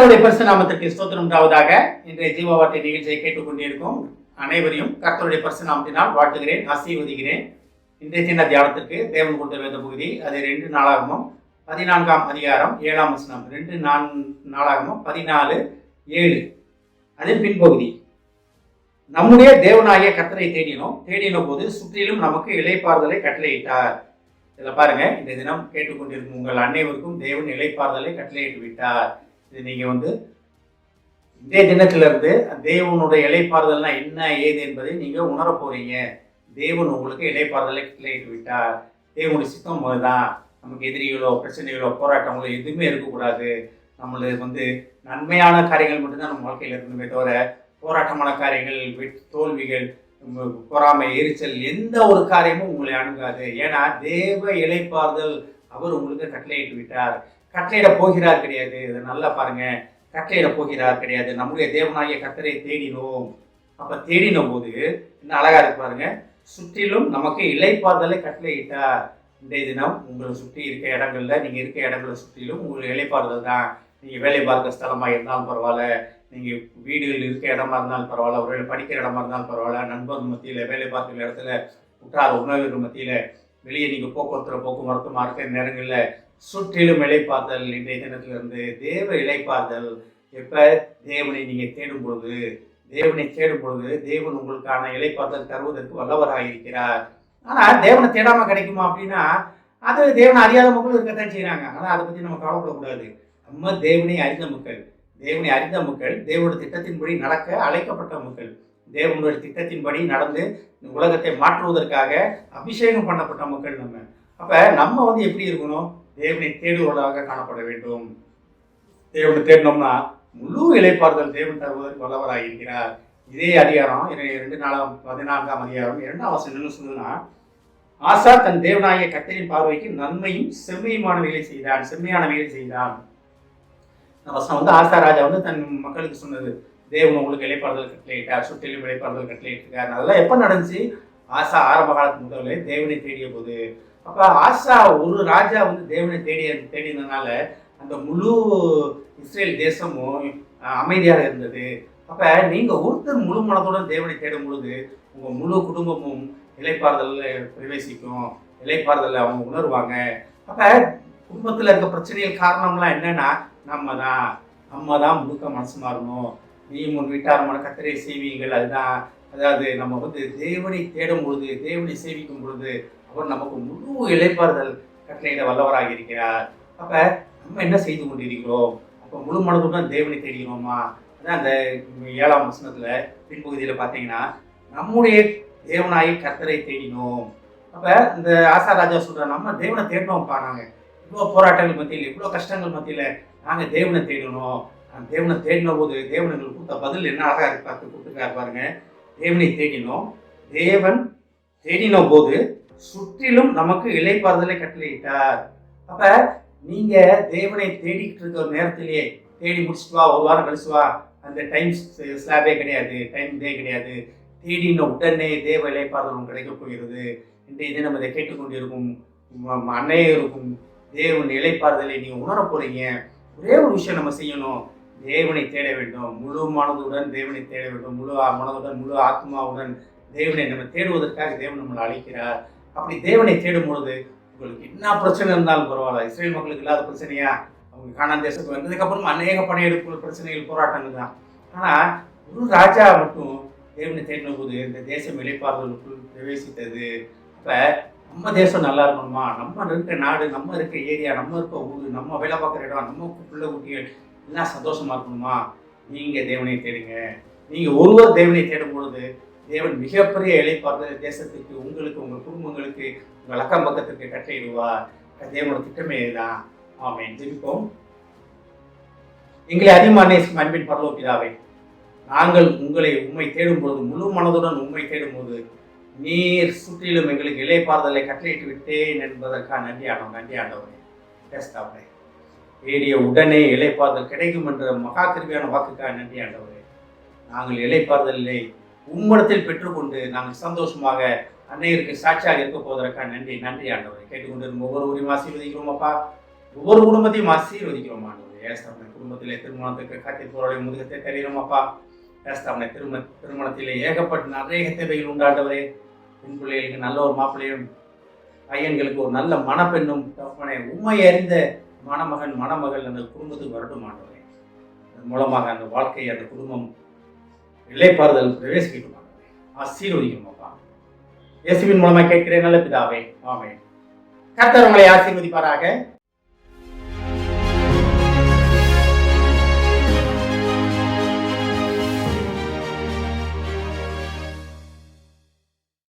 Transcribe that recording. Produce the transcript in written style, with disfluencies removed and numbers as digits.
கர்த்தருடைய பரிசு நாமத்திற்கு ஸ்தோத்திரம் உண்டாவதாக. இன்றைய ஜீவவார்த்தை நிகழ்ச்சியை கேட்டுக்கொண்டிருக்கும் அனைவரையும் கர்த்தருடைய பரிசு நாமத்தினால் வாழ்த்துகிறேன், ஆசீர்வதிக்கிறேன். இன்றைய சின்ன தியானத்திற்கு தேவன் கொடுத்த வேத பகுதி அது 2 நாளாகமம் 14ஆம் அதிகாரம் 7ஆம் வசனம். 2 நாளாகமம் 14:7 அதன் பின்பகுதி. நம்முடைய தேவனாகிய கர்த்தரை தேடின போது சுற்றிலும் நமக்கு இளைப்பாறுதலை கட்டளையிட்டார். இதில் பாருங்க, இந்த தினம் கேட்டுக்கொண்டிருக்கும் உங்கள் அனைவருக்கும் தேவன் இளைப்பாறுதலை கட்டளையிட்டு விட்டார். இது நீங்க இன்றைய தினத்திலிருந்து தேவனுடைய இளைப்பாறுதல்னா என்ன ஏது என்பதை நீங்க உணர போறீங்க. தேவன் உங்களுக்கு இளைப்பாறுதலை கட்டளையிட்டு விட்டார். தேவனுடைய சித்தம் தான். நமக்கு எதிரிகளோ பிரச்சனைகளோ போராட்டங்களோ எதுவுமே இருக்கக்கூடாது. நம்மளுக்கு நன்மையான காரியங்கள் மட்டும்தான் நம்ம வாழ்க்கையில் இருக்கணுமே தவிர போராட்டமான காரியங்கள், தோல்விகள், பொறாமை, எரிச்சல் எந்த ஒரு காரியமும் உங்களை அணுகாது. ஏன்னா தேவ இளைப்பாறுதல் அவர் உங்களுக்கு கட்டளையிட்டு விட்டார். கட்டளையிட போகிறார் கிடையாது. இதை நல்லா பாருங்க, கட்டளையிட போகிறார் கிடையாது. நம்முடைய தேவனாகிய கர்த்தரை தேடினோம். அப்ப தேடின போது என்ன அழகா இருக்கு பாருங்க, சுற்றிலும் நமக்கு இளைப்பாறுதலை கட்டளையிட்டார். இன்றைய தினம் உங்களை சுற்றி இருக்க இடங்கள்ல, நீங்க இருக்க இடங்களை சுற்றிலும் உங்களுக்கு இளைப்பாறுதல் தான். நீங்க வேலை பார்க்க ஸ்தலமா இருந்தாலும் பரவாயில்ல, நீங்க வீடுகள் இருக்க இடமா இருந்தாலும் பரவாயில்ல, ஒரு படிக்கிற இடமா இருந்தாலும் பரவாயில்ல, நண்பர் மத்தியில, வேலை பார்க்குற இடத்துல, உற்றார் உணவர்கள் மத்தியில, வெளியே நீங்க போக்குவரத்துமா இருக்கிற நேரங்கள்ல சுற்றிலும் இளைப்பாறுதல். இன்றைய தினத்திலிருந்து தேவ இளைப்பாறுதல். எப்ப தேவனை நீங்க தேடும் பொழுது தேவன் உங்களுக்கான இளைப்பாறுதல் தருவதற்கு வல்லவராக இருக்கிறார். ஆனா தேவனை தேடாம கிடைக்குமா அப்படின்னா, அது தேவனை அறியாத மக்களும் இருக்கத்தான் செய்யறாங்க. ஆனா அதை பத்தி நம்ம கவலைப்படக்கூடாது. நம்ம தேவனை அறிந்த மக்கள், தேவனுடைய திட்டத்தின்படி நடக்க அழைக்கப்பட்ட மக்கள், தேவனுடைய திட்டத்தின்படி நடந்து உலகத்தை மாற்றுவதற்காக அபிஷேகம் பண்ணப்பட்ட மக்கள் நம்ம. அப்ப நம்ம எப்படி இருக்கணும்? தேவனை தேடுவதாக காணப்பட வேண்டும். தேவனை தேடினோம்னா முழு இளைப்பாறுதல் தேவன் தருவதற்கு வல்லவராக இருக்கிறார். இதே அதிகாரம் 14ஆம் அதிகாரம் 2ஆம் வசனம் சொல்லுன்னா, ஆசா தன் தேவனாகிய கர்த்தரின் பார்வைக்கு நன்மையும் செம்மையான வேலை செய்தான். இந்த வசனம் ஆசா ராஜா தன் மக்களுக்கு சொன்னது, தேவன் உங்களுக்கு இளைப்பாறுதல் கட்டளையிட்டார், சுற்றிலும் இளைப்பாறுதல் கட்டளையிட்டிருக்காரு. அதெல்லாம் எப்ப நடந்துச்சு? ஆசா ஆரம்ப காலத்து முதல்ல தேவனை தேடிய போது. அப்ப ஆசா ஒரு ராஜா தேவனை தேடினதுனால அந்த முழு இஸ்ரேல் தேசமும் அமைதியாக இருந்தது. அப்ப நீங்க ஒருத்தர் முழு மனத்துடன் தேவனை தேடும் பொழுது உங்க முழு குடும்பமும் இளைப்பாறுதல்ல பிரவேசிக்கும், இளைப்பாறுதல்ல அவங்க உணர்வாங்க. அப்ப குடும்பத்துல இருக்க பிரச்சனைகள் காரணம்லாம் என்னன்னா, நம்ம தான் முழுக்க மனசு மாறணும். நீ உன் வீட்டாரமான கர்த்தரை செய்வீங்கள். அதுதான், அதாவது நம்ம தேவனை தேடும் பொழுது, தேவனை சேவிக்கும் பொழுது அவர் நமக்கு முழு இளைப்பாறுதல் கட்டளையிட வல்லவராக இருக்கிறார். அப்ப நம்ம என்ன செய்து கொண்டிருக்கிறோம்? அப்ப முழு மனதுடன் தேவனை தேடுகிறோமா? அதான் அந்த 7ஆம் வசனத்துல பின்பகுதியில பாத்தீங்கன்னா, நம்முடைய தேவனாய் கர்த்தரை தேடினோம். அப்ப இந்த ஆசா ராஜா சொல்ற, நம்ம தேவனை தேடினோம்ப்பா. நாங்க இவ்வளவு போராட்டங்கள் மத்தியில், இவ்வளவு கஷ்டங்கள் மத்தியில நாங்க தேவனை தேடணும். தேவனை தேடின போது தேவன் எங்களுக்கு கொடுத்த பதில் என்ன அழகா கொடுத்துருக்காரு பாருங்க. தேவனை தேடினோம், தேவன் தேடின போது சுற்றிலும் நமக்கு இளைப்பாறுதலை கட்டளையிட்டார். அப்ப நீங்க தேவனை தேடிக்கிட்டு இருக்க நேரத்திலேயே, தேடி முடிச்சுட்டு வா, ஒரு வாரம் கழிச்சு வா, அந்த டைம் ஸ்லாபே கிடையாது, டைம் டே கிடையாது. தேடின உடனே தேவ இளைப்பாறுதல் கிடைக்க போகிறது. இன்றைய தினம் இதை கேட்டுக்கொண்டிருக்கும் அனைவருக்கும் தேவன் இளைப்பாறுதலை நீங்க உணர போறீங்க. ஒரே ஒரு விஷயம் நம்ம செய்யணும், தேவனை தேட வேண்டும். முழு மனதுடன் தேவனை தேட வேண்டும். முழு மனதுடன், முழு ஆத்மாவுடன் தேவனை நம்ம தேடுவதற்காக தேவன் நம்மளை அழைக்கிறார். அப்படி தேவனை தேடும் பொழுது உங்களுக்கு என்ன பிரச்சனை இருந்தாலும் பரவாயில்ல. இஸ்ரேல் மக்களுக்கு இல்லாத பிரச்சனையா? அவங்க கானான் தேசத்துக்கு வந்ததுக்கு அப்புறம் அநேக படையெடுப்பு பிரச்சனைகள், போராட்டங்கள் தான். ஆனா ஒரு ராஜா மட்டும் தேவனை தேடின போது இந்த தேசம் இளைப்பாறுதலுக்குள் பிரவேசித்தது. அப்ப நம்ம தேசம் நல்லா இருக்கணுமா? நம்ம இருக்க நாடு, நம்ம இருக்க ஏரியா, நம்ம இருக்க ஊர், நம்ம வேலை பார்க்குற இடம், நம்ம பிள்ளை குட்டிகள் எல்லாம் சந்தோஷமா இருக்கணுமா? நீங்க தேவனை தேடுங்க. நீங்க ஒருவர் தேவனை தேடும் பொழுது தேவன் மிகப்பெரிய இளைப்பாறுதல் தேசத்துக்கு, உங்களுக்கு, உங்கள் குடும்பங்களுக்கு, உங்கள் அக்கம் பக்கத்துக்கு கட்டளையிடுவார். தேவனோட திட்டமே இதுதான். ஆமென். ஜெபிப்போம். எங்களை அதிகமாக நேசிக்கும் அன்பின் பரலோக பிதாவே, நாங்கள் உம்மை தேடும் பொழுது, முழு மனதுடன் உம்மை தேடும் போது நீர் சுற்றிலும் எங்களுக்கு இளைப்பாறுதலை கட்டளையிட்டு விட்டேன் என்பதற்காக நன்றி ஆண்டவரே. பேசுதாவே தேடிய உடனே இளைப்பாறுதல் கிடைக்கும் என்ற மகா கிருபையான வாக்குக்காக நன்றி ஆண்டவரே. நாங்கள் இளைப்பாறுதலை உம்மிடத்தில் பெற்றுக்கொண்டு நாங்கள் சந்தோஷமாக அன்னையருக்கு சாட்சியாக இருக்க போவதற்காக நன்றி ஆண்டவரை. கேட்டுக்கொண்டிருக்கும் ஒவ்வொருவரையும் ஆசீர்வதிக்கிறோம் அப்பா. ஒவ்வொரு குடும்பத்தையும் ஆசீர்வதிக்கிறோம் ஆண்டவரே. ஏஸ்தாமனை குடும்பத்திலே திருமணத்துக்கு காத்திருப்பவருடைய முதுகத்தை தெரியும் அப்பா. ஏஸ்தாமனை திருமணத்திலே ஏகப்பட்ட நிறைய தேவைகள் உண்டாண்டவரே. பெண் பிள்ளைகளுக்கு நல்ல ஒரு மாப்பிள்ளையும், பையன்களுக்கு ஒரு நல்ல மணப்பெண்ணும் தகப்பனே உண்மை அறிந்த மணமகன் மணமகள் அந்த குடும்பத்துக்கு வரட்டும் ஆண்டவரே. அதன் மூலமாக அந்த வாழ்க்கை அந்த குடும்பம் இளைப்பாறுதல் பிரவேசிக்கட்டும் ஆண்டவரே. ஆசீர்வதிக்கும் அப்பா. இயேசுவின் மூலமாக கேட்கிறேன் நல்ல பிதாவே, ஆமென். கர்த்தர் உங்களை ஆசீர்வதிப்பாராக.